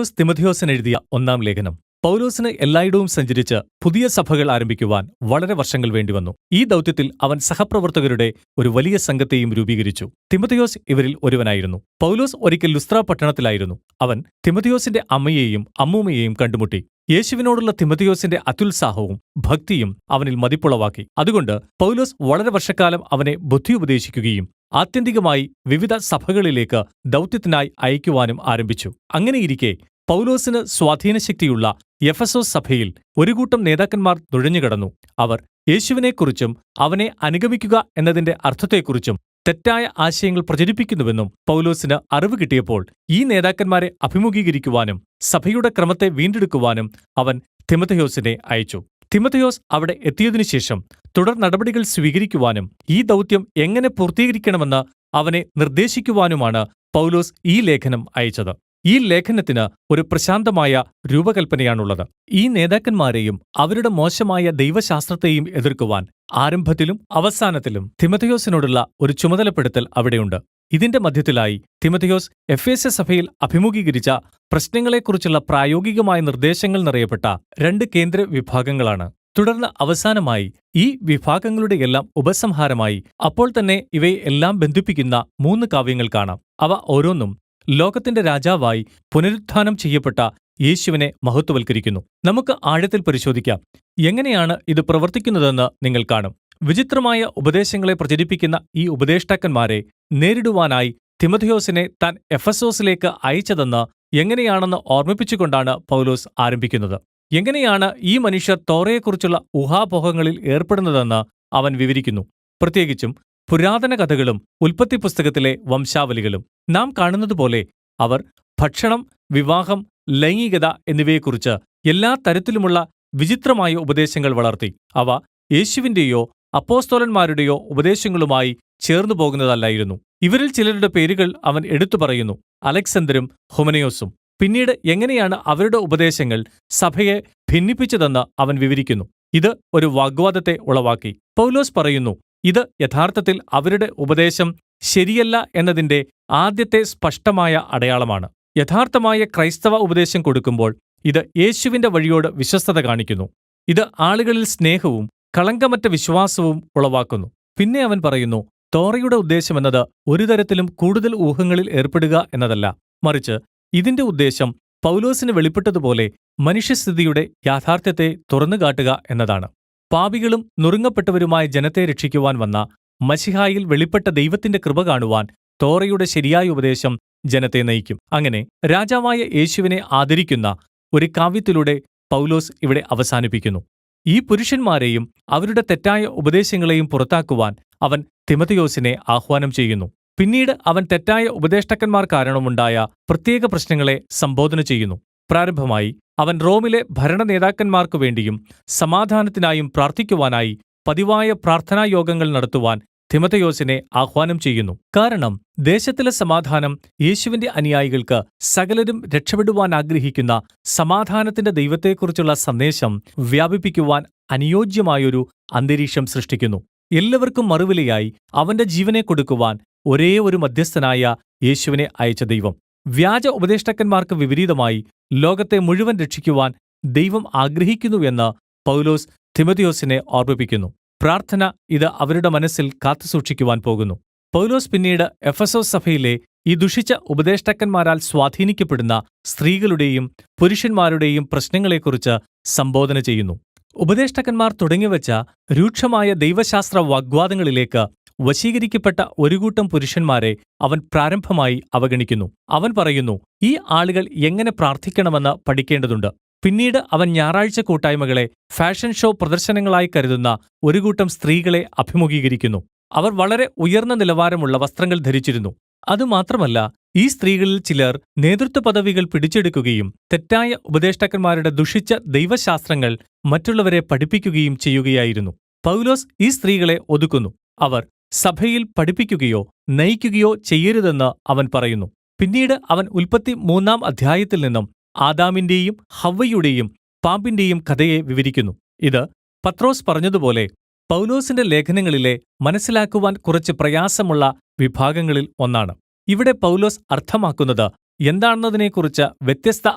പൗലോസ് തിമഥിയോസിന് എഴുതിയ ഒന്നാം ലേഖനം. പൗലോസിന് എല്ലായിടവും സഞ്ചരിച്ച് പുതിയ സഭകൾ ആരംഭിക്കുവാൻ വളരെ വർഷങ്ങൾ വേണ്ടിവന്നു. ഈ ദൗത്യത്തിൽ അവൻ സഹപ്രവർത്തകരുടെ ഒരു വലിയ സംഘത്തെയും രൂപീകരിച്ചു. തിമഥിയോസ് ഇവരിൽ ഒരുവനായിരുന്നു. പൗലോസ് ഒരിക്കൽ ലുസ്ത്ര പട്ടണത്തിലായിരുന്നു. അവൻ തിമഥിയോസിന്റെ അമ്മയെയും അമ്മൂമ്മയെയും കണ്ടുമുട്ടി. യേശുവിനോടുള്ള തിമഥിയോസിന്റെ അത്യുത്സാഹവും ഭക്തിയും അവനിൽ മതിപ്പുളവാക്കി. അതുകൊണ്ട് പൗലോസ് വളരെ വർഷക്കാലം അവനെ ബുദ്ധി ഉപദേശിക്കുകയും ആത്യന്തികമായി വിവിധ സഭകളിലേക്ക് ദൗത്യത്തിനായി അയക്കുവാനും ആരംഭിച്ചു. അങ്ങനെയിരിക്കെ പൗലോസിന് സ്വാധീനശക്തിയുള്ള എഫെസോസ് സഭയിൽ ഒരു കൂട്ടം നേതാക്കന്മാർ നുഴഞ്ഞുകടന്നു. അവർ യേശുവിനെക്കുറിച്ചും അവനെ അനുഗമിക്കുക എന്നതിന്റെ അർത്ഥത്തെക്കുറിച്ചും തെറ്റായ ആശയങ്ങൾ പ്രചരിപ്പിക്കുന്നുവെന്നും പൗലോസിന് അറിവ് കിട്ടിയപ്പോൾ ഈ നേതാക്കന്മാരെ അഭിമുഖീകരിക്കുവാനും സഭയുടെ ക്രമത്തെ വീണ്ടെടുക്കുവാനും അവൻ തിമഥിയോസിനെ അയച്ചു. തിമഥിയോസ് അവിടെ എത്തിയതിനുശേഷം തുടർ നടപടികൾ സ്വീകരിക്കുവാനും ഈ ദൗത്യം എങ്ങനെ പൂർത്തീകരിക്കണമെന്ന് അവനെ നിർദ്ദേശിക്കുവാനുമാണ് പൗലോസ് ഈ ലേഖനം അയച്ചത്. ഈ ലേഖനത്തിന് ഒരു പ്രശാന്തമായ രൂപകൽപ്പനയാണുള്ളത്. ഈ നേതാക്കന്മാരെയും അവരുടെ മോശമായ ദൈവശാസ്ത്രത്തെയും എതിർക്കുവാൻ ആരംഭത്തിലും അവസാനത്തിലും തിമഥിയോസിനോടുള്ള ഒരു ചുമതലപ്പെടുത്തൽ അവിടെയുണ്ട്. ഇതിന്റെ മധ്യത്തിലായി തിമഥിയോസ് എഫേസ്യ സഭയിൽ അഭിമുഖീകരിച്ച പ്രശ്നങ്ങളെക്കുറിച്ചുള്ള പ്രായോഗികമായ നിർദ്ദേശങ്ങൾ നിറയപ്പെട്ട 2 കേന്ദ്ര വിഭാഗങ്ങളാണ്. തുടർന്ന് അവസാനമായി ഈ വിഭാഗങ്ങളുടെയെല്ലാം ഉപസംഹാരമായി അപ്പോൾ തന്നെ ഇവയെ എല്ലാം ബന്ധിപ്പിക്കുന്ന 3 കാവ്യങ്ങൾ കാണാം. അവ ഓരോന്നും ലോകത്തിന്റെ രാജാവായി പുനരുത്ഥാനം ചെയ്യപ്പെട്ട യേശുവിനെ മഹത്വവൽക്കരിക്കുന്നു. നമുക്ക് ആഴത്തിൽ പരിശോധിക്കാം. എങ്ങനെയാണ് ഇത് പ്രവർത്തിക്കുന്നതെന്ന് നിങ്ങൾ കാണും. വിചിത്രമായ ഉപദേശങ്ങളെ പ്രചരിപ്പിക്കുന്ന ഈ ഉപദേഷ്ടാക്കന്മാരെ നേരിടുവാനായി തിമഥിയോസിനെ താൻ എഫെസോസിലേക്ക് അയച്ചതെന്ന് എങ്ങനെയാണെന്ന് ഓർമ്മിപ്പിച്ചുകൊണ്ടാണ് പൗലോസ് ആരംഭിക്കുന്നത്. എങ്ങനെയാണ് ഈ മനുഷ്യർ തോറയെക്കുറിച്ചുള്ള ഊഹാപോഹങ്ങളിൽ ഏർപ്പെടുന്നതെന്ന് അവൻ വിവരിക്കുന്നു. പ്രത്യേകിച്ചും പുരാതന കഥകളും ഉൽപ്പത്തി പുസ്തകത്തിലെ വംശാവലികളും നാം കാണുന്നതുപോലെ അവർ ഭക്ഷണം, വിവാഹം, ലൈംഗികത എന്നിവയെക്കുറിച്ച് എല്ലാ തരത്തിലുമുള്ള വിചിത്രമായ ഉപദേശങ്ങൾ വളർത്തി. അവ യേശുവിന്റെയോ അപ്പോസ്തലന്മാരുടെയോ ഉപദേശങ്ങളുമായി ചേർന്നു പോകുന്നതല്ലായിരുന്നു. ഇവരിൽ ചിലരുടെ പേരുകൾ അവൻ എടുത്തു പറയുന്നു: അലക്സണ്ടറും ഹുമനയോസും. പിന്നീട് എങ്ങനെയാണ് അവരുടെ ഉപദേശങ്ങൾ സഭയെ ഭിന്നിപ്പിച്ചതെന്ന് അവൻ വിവരിക്കുന്നു. ഇത് ഒരു വാഗ്വാദത്തെ ഉളവാക്കി. പൗലോസ് പറയുന്നു, ഇത് യഥാർത്ഥത്തിൽ അവരുടെ ഉപദേശം ശരിയല്ല എന്നതിന്റെ ആദ്യത്തെ സ്പഷ്ടമായ അടയാളമാണ്. യഥാർത്ഥമായ ക്രൈസ്തവ ഉപദേശം കൊടുക്കുമ്പോൾ ഇത് യേശുവിന്റെ വഴിയോട് വിശ്വസ്തത കാണിക്കുന്നു. ഇത് ആളുകളിൽ സ്നേഹവും കളങ്കമറ്റ വിശ്വാസവും ഉളവാക്കുന്നു. പിന്നെ അവൻ പറയുന്നു, തോറയുടെ ഉദ്ദേശമെന്നത് ഒരു തരത്തിലും കൂടുതൽ ഊഹങ്ങളിൽ ഏർപ്പെടുക എന്നതല്ല, മറിച്ച് ഇതിന്റെ ഉദ്ദേശം പൗലോസിന് വെളിപ്പെട്ടതുപോലെ മനുഷ്യസ്ഥിതിയുടെ യാഥാർത്ഥ്യത്തെ തുറന്നുകാട്ടുക എന്നതാണ്. പാപികളും നുറുങ്ങപ്പെട്ടവരുമായ ജനത്തെ രക്ഷിക്കുവാൻ വന്ന മശിഹായിൽ വെളിപ്പെട്ട ദൈവത്തിന്റെ കൃപ കാണുവാൻ തോറയുടെ ശരിയായ ഉപദേശം ജനത്തെ നയിക്കും. അങ്ങനെ രാജാവായ യേശുവിനെ ആദരിക്കുന്ന ഒരു കാവ്യത്തിലൂടെ പൗലോസ് ഇവിടെ അവസാനിപ്പിക്കുന്നു. ഈ പുരുഷന്മാരെയും അവരുടെ തെറ്റായ ഉപദേശങ്ങളെയും പുറത്താക്കുവാൻ അവൻ തിമഥിയോസിനെ ആഹ്വാനം ചെയ്യുന്നു. പിന്നീട് അവൻ തെറ്റായ ഉപദേഷ്ടാക്കന്മാർ കാരണമുണ്ടായ പ്രത്യേക പ്രശ്നങ്ങളെ സംബോധന ചെയ്യുന്നു. പ്രാരംഭമായി അവൻ റോമിലെ ഭരണ നേതാക്കന്മാർക്കു വേണ്ടിയും സമാധാനത്തിനായും പ്രാർത്ഥിക്കുവാനായി പതിവായ പ്രാർത്ഥനായോഗങ്ങൾ നടത്തുവാൻ തിമഥിയോസിനെ ആഹ്വാനം ചെയ്യുന്നു. കാരണം ദേശത്തിലെ സമാധാനം യേശുവിന്റെ അനുയായികൾക്ക് സകലരും രക്ഷപ്പെടുവാൻ ആഗ്രഹിക്കുന്ന സമാധാനത്തിന്റെ ദൈവത്തെക്കുറിച്ചുള്ള സന്ദേശം വ്യാപിപ്പിക്കുവാൻ അനുയോജ്യമായൊരു അന്തരീക്ഷം സൃഷ്ടിക്കുന്നു. എല്ലാവർക്കും മറുവിലയായി അവന്റെ ജീവനെ കൊടുക്കുവാൻ ഒരേ ഒരു മധ്യസ്ഥനായ യേശുവിനെ അയച്ച ദൈവം. വ്യാജ ഉപദേഷ്ടാക്കന്മാർക്ക് വിപരീതമായി ലോകത്തെ മുഴുവൻ രക്ഷിക്കുവാൻ ദൈവം ആഗ്രഹിക്കുന്നുവെന്ന് പൗലോസ് തിമഥിയോസിനെ ഓർമ്മിപ്പിക്കുന്നു. പ്രാർത്ഥന ഇത് അവരുടെ മനസ്സിൽ കാത്തുസൂക്ഷിക്കുവാൻ പോകുന്നു. പൗലോസ് പിന്നീട് എഫെസോസ് സഭയിലെ ഈ ദുഷിച്ച ഉപദേഷ്ടാക്കന്മാരാൽ സ്വാധീനിക്കപ്പെടുന്ന സ്ത്രീകളുടെയും പുരുഷന്മാരുടെയും പ്രശ്നങ്ങളെക്കുറിച്ച് സംബോധന ചെയ്യുന്നു. ഉപദേഷ്ടാക്കന്മാർ തുടങ്ങിവെച്ച രൂക്ഷമായ ദൈവശാസ്ത്ര വാഗ്വാദങ്ങളിലേക്ക് വശീകരിക്കപ്പെട്ട ഒരു കൂട്ടം പുരുഷന്മാരെ അവൻ പ്രാരംഭമായി അവഗണിക്കുന്നു. അവൻ പറയുന്നു, ഈ ആളുകൾ എങ്ങനെ പ്രാർത്ഥിക്കണമെന്ന് പഠിക്കേണ്ടതുണ്ട്. പിന്നീട് അവൻ ഞായറാഴ്ച കൂട്ടായ്മകളെ ഫാഷൻ ഷോ പ്രദർശനങ്ങളായി കരുതുന്ന ഒരു കൂട്ടം സ്ത്രീകളെ അഭിമുഖീകരിക്കുന്നു. അവർ വളരെ ഉയർന്ന നിലവാരമുള്ള വസ്ത്രങ്ങൾ ധരിച്ചിരുന്നു. അതുമാത്രമല്ല, ഈ സ്ത്രീകളിൽ ചിലർ നേതൃത്വ പദവികൾ പിടിച്ചെടുക്കുകയും തെറ്റായ ഉപദേഷ്ടാക്കന്മാരുടെ ദുഷിച്ച ദൈവശാസ്ത്രങ്ങൾ മറ്റുള്ളവരെ പഠിപ്പിക്കുകയും ചെയ്യുകയായിരുന്നു. പൗലോസ് ഈ സ്ത്രീകളെ ഒതുക്കുന്നു. അവർ സഭയിൽ പഠിപ്പിക്കുകയോ നയിക്കുകയോ ചെയ്യരുതെന്ന് അവൻ പറയുന്നു. പിന്നീട് അവൻ ഉൽപ്പത്തി 3-ാം അധ്യായത്തിൽ നിന്നും ആദാമിന്റെയും ഹവ്വയുടെയും പാമ്പിന്റെയും കഥയെ വിവരിക്കുന്നു. ഇത് പത്രോസ് പറഞ്ഞതുപോലെ പൗലോസിന്റെ ലേഖനങ്ങളിലെ മനസ്സിലാക്കുവാൻ കുറച്ച് പ്രയാസമുള്ള വിഭാഗങ്ങളിൽ ഒന്നാണ്. ഇവിടെ പൗലോസ് അർത്ഥമാക്കുന്നത് എന്താണെന്നതിനെക്കുറിച്ച് വ്യത്യസ്ത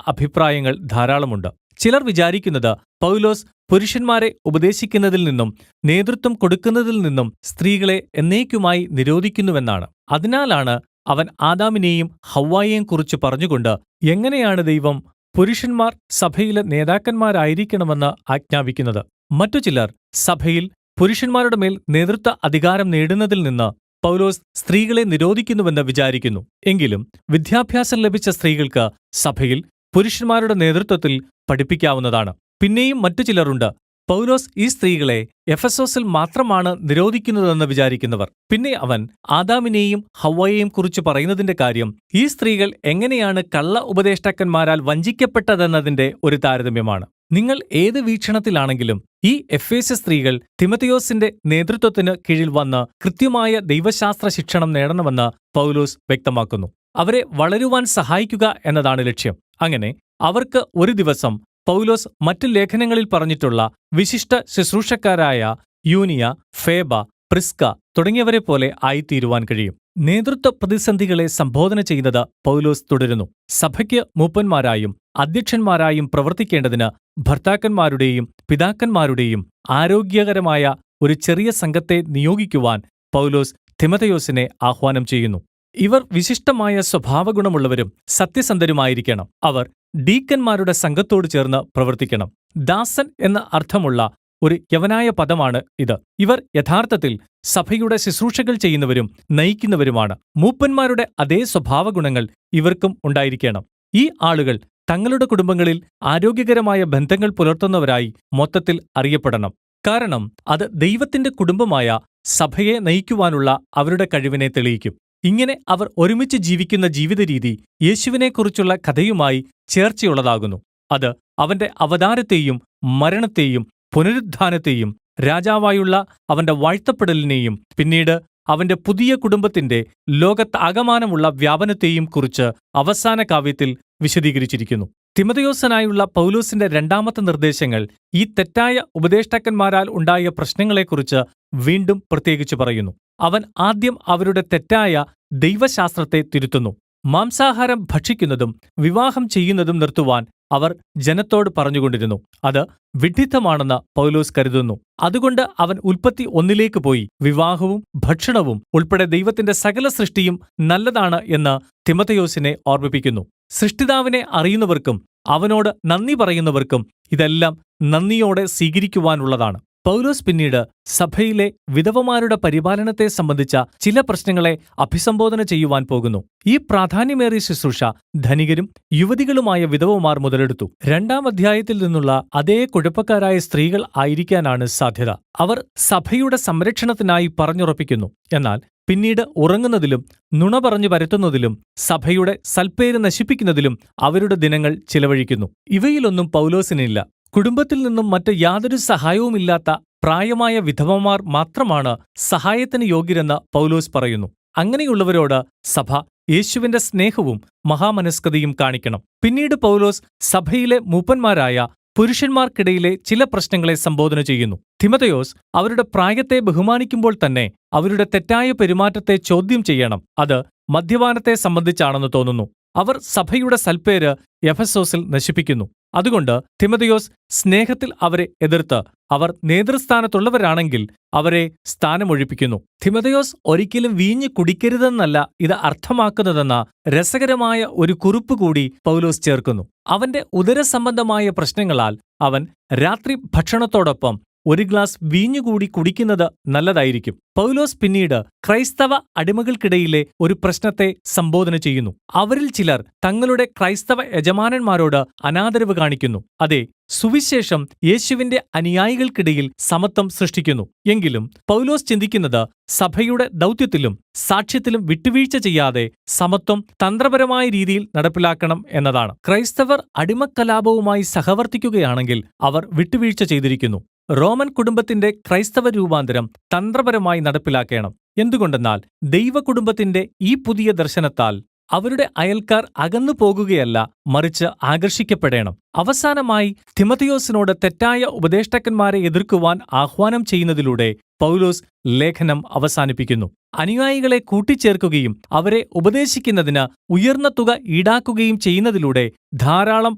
അഭിപ്രായങ്ങൾ ധാരാളമുണ്ട്. ചിലർ വിചാരിക്കുന്നത് പൗലോസ് പുരുഷന്മാരെ ഉപദേശിക്കുന്നതിൽ നിന്നും നേതൃത്വം കൊടുക്കുന്നതിൽ നിന്നും സ്ത്രീകളെ എന്നേക്കുമായി നിരോധിക്കുന്നുവെന്നാണ്. അതിനാലാണ് അവൻ ആദാമിനെയും ഹവ്വായെയും കുറിച്ച് പറഞ്ഞുകൊണ്ട് എങ്ങനെയാണ് ദൈവം പുരുഷന്മാർ സഭയിലെ നേതാക്കന്മാരായിരിക്കണമെന്ന് ആജ്ഞാപിക്കുന്നത്. മറ്റു ചിലർ സഭയിൽ പുരുഷന്മാരുടെ മേൽ നേതൃത്വ അധികാരം നേടുന്നതിൽ നിന്ന് പൗലോസ് സ്ത്രീകളെ നിരോധിക്കുന്നുവെന്ന് വിചാരിക്കുന്നു. എങ്കിലും വിദ്യാഭ്യാസം ലഭിച്ച സ്ത്രീകൾക്ക് സഭയിൽ പുരുഷന്മാരുടെ നേതൃത്വത്തിൽ പഠിപ്പിക്കാവുന്നതാണ്. പിന്നെയും മറ്റു ചിലരുണ്ട്, പൗലോസ് ഈ സ്ത്രീകളെ എഫെസോസിൽ മാത്രമാണ് നിരോധിക്കുന്നതെന്ന് വിചാരിക്കുന്നവർ. പിന്നെ അവൻ ആദാമിനെയും ഹവ്വായെയും കുറിച്ച് പറയുന്നതിന്റെ കാര്യം ഈ സ്ത്രീകൾ എങ്ങനെയാണ് കള്ള ഉപദേഷ്ടാക്കന്മാരാൽ വഞ്ചിക്കപ്പെട്ടതെന്നതിന്റെ ഒരു താരതമ്യമാണ്. നിങ്ങൾ ഏത് വീക്ഷണത്തിലാണെങ്കിലും ഈ എഫേസ്യ സ്ത്രീകൾ തിമോഥെയോസിന്റെ നേതൃത്വത്തിന് കീഴിൽ വന്ന് കൃത്യമായ ദൈവശാസ്ത്ര ശിക്ഷണം നേടണമെന്ന് പൗലോസ് വ്യക്തമാക്കുന്നു. അവരെ വളരുവാൻ സഹായിക്കുക എന്നതാണ് ലക്ഷ്യം. അങ്ങനെ അവർക്ക് ഒരു ദിവസം പൗലോസ് മറ്റു ലേഖനങ്ങളിൽ പറഞ്ഞിട്ടുള്ള വിശിഷ്ട ശുശ്രൂഷക്കാരായ യൂനിയ, ഫേബ, പ്രിസ്ക തുടങ്ങിയവരെ പോലെ ആയിത്തീരുവാൻ കഴിയും. നേതൃത്വ പ്രതിസന്ധികളെ സംബോധന ചെയ്യുന്നത് പൗലോസ് തുടരുന്നു. സഭയ്ക്ക് മൂപ്പന്മാരായും അധ്യക്ഷന്മാരായും പ്രവർത്തിക്കേണ്ടതിന് ഭർത്താക്കന്മാരുടെയും പിതാക്കന്മാരുടെയും ആരോഗ്യകരമായ ഒരു ചെറിയ സംഘത്തെ നിയോഗിക്കുവാൻ പൗലോസ് തിമോഥെയോസിനെ ആഹ്വാനം ചെയ്യുന്നു. ഇവർ വിശിഷ്ടമായ സ്വഭാവഗുണമുള്ളവരും സത്യസന്ധരുമായിരിക്കണം. അവർ ഡീക്കന്മാരുടെ സംഘത്തോട് ചേർന്ന് പ്രവർത്തിക്കണം. ദാസൻ എന്ന അർത്ഥമുള്ള ഒരു യവനായ പദമാണ് ഇത്. ഇവർ യഥാർത്ഥത്തിൽ സഭയുടെ ശുശ്രൂഷകൾ ചെയ്യുന്നവരും നയിക്കുന്നവരുമാണ്. മൂപ്പന്മാരുടെ അതേ സ്വഭാവഗുണങ്ങൾ ഇവർക്കും ഉണ്ടായിരിക്കണം. ഈ ആളുകൾ തങ്ങളുടെ കുടുംബങ്ങളിൽ ആരോഗ്യകരമായ ബന്ധങ്ങൾ പുലർത്തുന്നവരായി മൊത്തത്തിൽ അറിയപ്പെടണം. കാരണം അത് ദൈവത്തിന്റെ കുടുംബമായ സഭയെ നയിക്കുവാനുള്ള അവരുടെ കഴിവിനെ തെളിയിക്കും. ഇങ്ങനെ അവർ ഒരുമിച്ച് ജീവിക്കുന്ന ജീവിതരീതി യേശുവിനെക്കുറിച്ചുള്ള കഥയുമായി ചേർച്ചയുള്ളതാകുന്നു. അത് അവന്റെ അവതാരത്തെയും മരണത്തെയും പുനരുത്ഥാനത്തെയും രാജാവായുള്ള അവന്റെ വാഴ്ത്തപ്പെടലിനെയും പിന്നീട് അവന്റെ പുതിയ കുടുംബത്തിന്റെ ലോകത്താകമാനമുള്ള വ്യാപനത്തെയും കുറിച്ച് അവസാന കാവ്യത്തിൽ വിശദീകരിച്ചിരിക്കുന്നു. തിമോഥെയോസിനായുള്ള പൗലോസിന്റെ രണ്ടാമത്തെ നിർദ്ദേശങ്ങൾ ഈ തെറ്റായ ഉപദേഷ്ടാക്കന്മാരാൽ ഉണ്ടായ പ്രശ്നങ്ങളെക്കുറിച്ച് വീണ്ടും പ്രത്യേകിച്ചു പറയുന്നു. അവൻ ആദ്യം അവരുടെ തെറ്റായ ദൈവശാസ്ത്രത്തെ തിരുത്തുന്നു. മാംസാഹാരം ഭക്ഷിക്കുന്നതും വിവാഹം ചെയ്യുന്നതും നിർത്തുവാൻ അവർ ജനത്തോട് പറഞ്ഞുകൊണ്ടിരുന്നു. അത് വിഡ്ഢിത്തമാണെന്ന് പൗലോസ് കരുതുന്നു. അതുകൊണ്ട് അവൻ ഉൽപ്പത്തി 1 പോയി വിവാഹവും ഭക്ഷണവും ഉൾപ്പെടെ ദൈവത്തിന്റെ സകല സൃഷ്ടിയും നല്ലതാണ് എന്ന് തിമോഥെയോസിനെ ഓർമ്മിപ്പിക്കുന്നു. സൃഷ്ടിതാവിനെ അറിയുന്നവർക്കും അവനോട് നന്ദി പറയുന്നവർക്കും ഇതെല്ലാം നന്ദിയോടെ സ്വീകരിക്കുവാനുള്ളതാണ്. പൗലോസ് പിന്നീട് സഭയിലെ വിധവമാരുടെ പരിപാലനത്തെ സംബന്ധിച്ച ചില പ്രശ്നങ്ങളെ അഭിസംബോധന ചെയ്യുവാൻ പോകുന്നു. ഈ പ്രാധാന്യമേറിയ ശുശ്രൂഷ ധനികരും യുവതികളുമായ വിധവമാർ മുതലെടുത്തു. 2-ാം അധ്യായത്തിൽ നിന്നുള്ള അതേ കുഴപ്പക്കാരായ സ്ത്രീകൾ ആയിരിക്കാനാണ് സാധ്യത. അവർ സഭയുടെ സംരക്ഷണത്തിനായി പറഞ്ഞുറപ്പിക്കുന്നു. എന്നാൽ പിന്നീട് ഉറങ്ങുന്നതിലും നുണ പറഞ്ഞു പരത്തുന്നതിലും സഭയുടെ സൽപ്പേര് നശിപ്പിക്കുന്നതിലും അവരുടെ ദിനങ്ങൾ ചിലവഴിക്കുന്നു. ഇവയിലൊന്നും പൗലോസിനില്ല. കുടുംബത്തിൽ നിന്നും മറ്റ് യാതൊരു സഹായവുമില്ലാത്ത പ്രായമായ വിധവമാർ മാത്രമാണ് സഹായത്തിന് യോഗ്യരെന്ന് പൗലോസ് പറയുന്നു. അങ്ങനെയുള്ളവരോട് സഭ യേശുവിന്റെ സ്നേഹവും മഹാമനസ്കതയും കാണിക്കണം. പിന്നീട് പൗലോസ് സഭയിലെ മൂപ്പന്മാരായ പുരുഷന്മാർക്കിടയിലെ ചില പ്രശ്നങ്ങളെ സംബോധന ചെയ്യുന്നു. തിമോഥെയോസ് അവരുടെ പ്രായത്തെ ബഹുമാനിക്കുമ്പോൾ തന്നെ അവരുടെ തെറ്റായ പെരുമാറ്റത്തെ ചോദ്യം ചെയ്യണം. അത് മദ്യപാനത്തെ സംബന്ധിച്ചാണെന്ന് തോന്നുന്നു. അവർ സഭയുടെ സൽപ്പേര് എഫെസോസിൽ നശിപ്പിക്കുന്നു. അതുകൊണ്ട് തിമോഥെയോസ് സ്നേഹത്തിൽ അവരെ എതിർത്ത് അവർ നേതൃസ്ഥാനത്തുള്ളവരാണെങ്കിൽ അവരെ സ്ഥാനമൊഴിപ്പിക്കുന്നു. തിമോഥെയോസ് ഒരിക്കലും വീഞ്ഞ് കുടിക്കരുതെന്നല്ല ഇത് അർത്ഥമാക്കുന്നതെന്ന രസകരമായ ഒരു കുറിപ്പ് കൂടി പൗലോസ് ചേർക്കുന്നു. അവന്റെ ഉദരസംബന്ധമായ പ്രശ്നങ്ങളാൽ അവൻ രാത്രി ഭക്ഷണത്തോടൊപ്പം 1 ഗ്ലാസ് വീഞ്ഞുകൂടി കുടിക്കുന്നത് നല്ലതായിരിക്കും. പൗലോസ് പിന്നീട് ക്രൈസ്തവ അടിമകൾക്കിടയിലെ ഒരു പ്രശ്നത്തെ സംബോധന ചെയ്യുന്നു. അവരിൽ ചിലർ തങ്ങളുടെ ക്രൈസ്തവ യജമാനന്മാരോട് അനാദരവ് കാണിക്കുന്നു. അതെ, സുവിശേഷം യേശുവിന്റെ അനുയായികൾക്കിടയിൽ സമത്വം സൃഷ്ടിക്കുന്നു. എങ്കിലും പൗലോസ് ചിന്തിക്കുന്നത് സഭയുടെ ദൗത്യത്തിലും സാക്ഷ്യത്തിലും വിട്ടുവീഴ്ച ചെയ്യാതെ സമത്വം തന്ത്രപരമായ രീതിയിൽ നടപ്പിലാക്കണം എന്നതാണ്. ക്രൈസ്തവർ അടിമക്കലാപവുമായി സഹവർത്തിക്കുകയാണെങ്കിൽ അവർ വിട്ടുവീഴ്ച ചെയ്തിരിക്കുന്നു. റോമൻ കുടുംബത്തിന്റെ ക്രൈസ്തവ രൂപാന്തരം തന്ത്രപരമായി നടപ്പിലാക്കണം. എന്തുകൊണ്ടെന്നാൽ ദൈവകുടുംബത്തിന്റെ ഈ പുതിയ ദർശനത്താൽ അവരുടെ അയൽക്കാർ അകന്നു പോകുകയല്ല, മറിച്ച് ആകർഷിക്കപ്പെടണം. അവസാനമായി തിമോഥെയോസിനോട് തെറ്റായ ഉപദേഷ്ടാക്കന്മാരെ എതിർക്കുവാൻ ആഹ്വാനം ചെയ്യുന്നതിലൂടെ പൗലോസ് ലേഖനം അവസാനിപ്പിക്കുന്നു. അനുയായികളെ കൂട്ടിച്ചേർക്കുകയും അവരെ ഉപദേശിക്കുന്നതിന് ഉയർന്ന തുക ഈടാക്കുകയും ചെയ്യുന്നതിലൂടെ ധാരാളം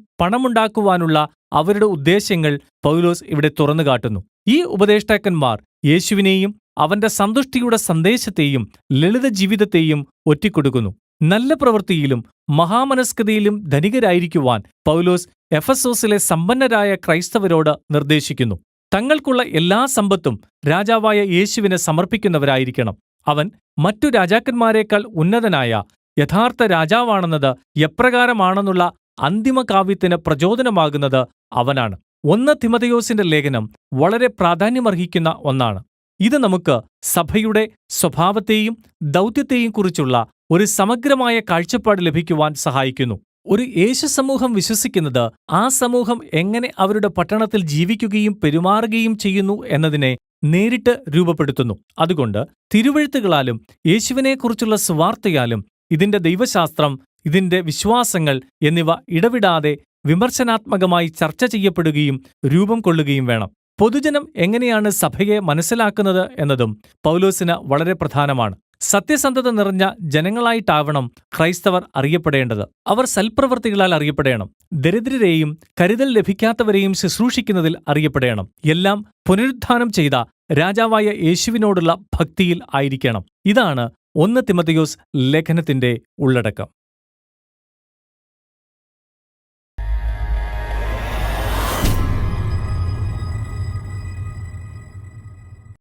പണമുണ്ടാക്കുവാനുള്ള അവരുടെ ഉദ്ദേശ്യങ്ങൾ പൗലോസ് ഇവിടെ തുറന്നുകാട്ടുന്നു. ഈ ഉപദേഷ്ടാക്കന്മാർ യേശുവിനെയും അവന്റെ സന്തുഷ്ടിയുടെ സന്ദേശത്തെയും ലളിത ജീവിതത്തെയും ഒറ്റിക്കൊടുക്കുന്നു. നല്ല പ്രവൃത്തിയിലും മഹാമനസ്കതയിലും ധനികരായിരിക്കുവാൻ പൗലോസ് എഫെസോസിലെ സമ്പന്നരായ ക്രൈസ്തവരോട് നിർദ്ദേശിക്കുന്നു. തങ്ങൾക്കുള്ള എല്ലാ സമ്പത്തും രാജാവായ യേശുവിന് സമർപ്പിക്കുന്നവരായിരിക്കണം. അവൻ മറ്റു രാജാക്കന്മാരെക്കാൾ ഉന്നതനായ യഥാർത്ഥ രാജാവാണെന്നത് എപ്രകാരമാണെന്നുള്ള അന്തിമ കാവ്യത്തിന് പ്രചോദനമാകുന്നത് അവനാണ്. 1 തിമോഥെയോസിന്റെ ലേഖനം വളരെ പ്രാധാന്യമർഹിക്കുന്ന ഒന്നാണ്. ഇത് നമുക്ക് സഭയുടെ സ്വഭാവത്തെയും ദൗത്യത്തെയും കുറിച്ചുള്ള ഒരു സമഗ്രമായ കാഴ്ചപ്പാട് ലഭിക്കുവാൻ സഹായിക്കുന്നു. ഒരു യേശു സമൂഹം വിശ്വസിക്കുന്നത് ആ സമൂഹം എങ്ങനെ അവരുടെ പട്ടണത്തിൽ ജീവിക്കുകയും പെരുമാറുകയും ചെയ്യുന്നു എന്നതിനെ നേരിട്ട് രൂപപ്പെടുത്തുന്നു. അതുകൊണ്ട് തിരുവെഴുത്തുകളാലും യേശുവിനെക്കുറിച്ചുള്ള സുവാർത്തയാലും ഇതിന്റെ ദൈവശാസ്ത്രം, ഇതിന്റെ വിശ്വാസങ്ങൾ എന്നിവ ഇടവിടാതെ വിമർശനാത്മകമായി ചർച്ച ചെയ്യപ്പെടുകയും രൂപം കൊള്ളുകയും വേണം. പൊതുജനം എങ്ങനെയാണ് സഭയെ മനസ്സിലാക്കുന്നത് എന്നതും പൗലോസിന് വളരെ പ്രധാനമാണ്. സത്യസന്ധത നിറഞ്ഞ ജനങ്ങളായിട്ടാവണം ക്രൈസ്തവർ അറിയപ്പെടേണ്ടത്. അവർ സൽപ്രവൃത്തികളാൽ അറിയപ്പെടണം. ദരിദ്രരെയും കരുതൽ ലഭിക്കാത്തവരെയും ശുശ്രൂഷിക്കുന്നതിൽ അറിയപ്പെടണം. എല്ലാം പുനരുത്ഥാനം ചെയ്ത രാജാവായ യേശുവിനോടുള്ള ഭക്തിയിൽ ആയിരിക്കണം. ഇതാണ് 1 തിമോഥെയോസ് ലേഖനത്തിന്റെ ഉള്ളടക്കം.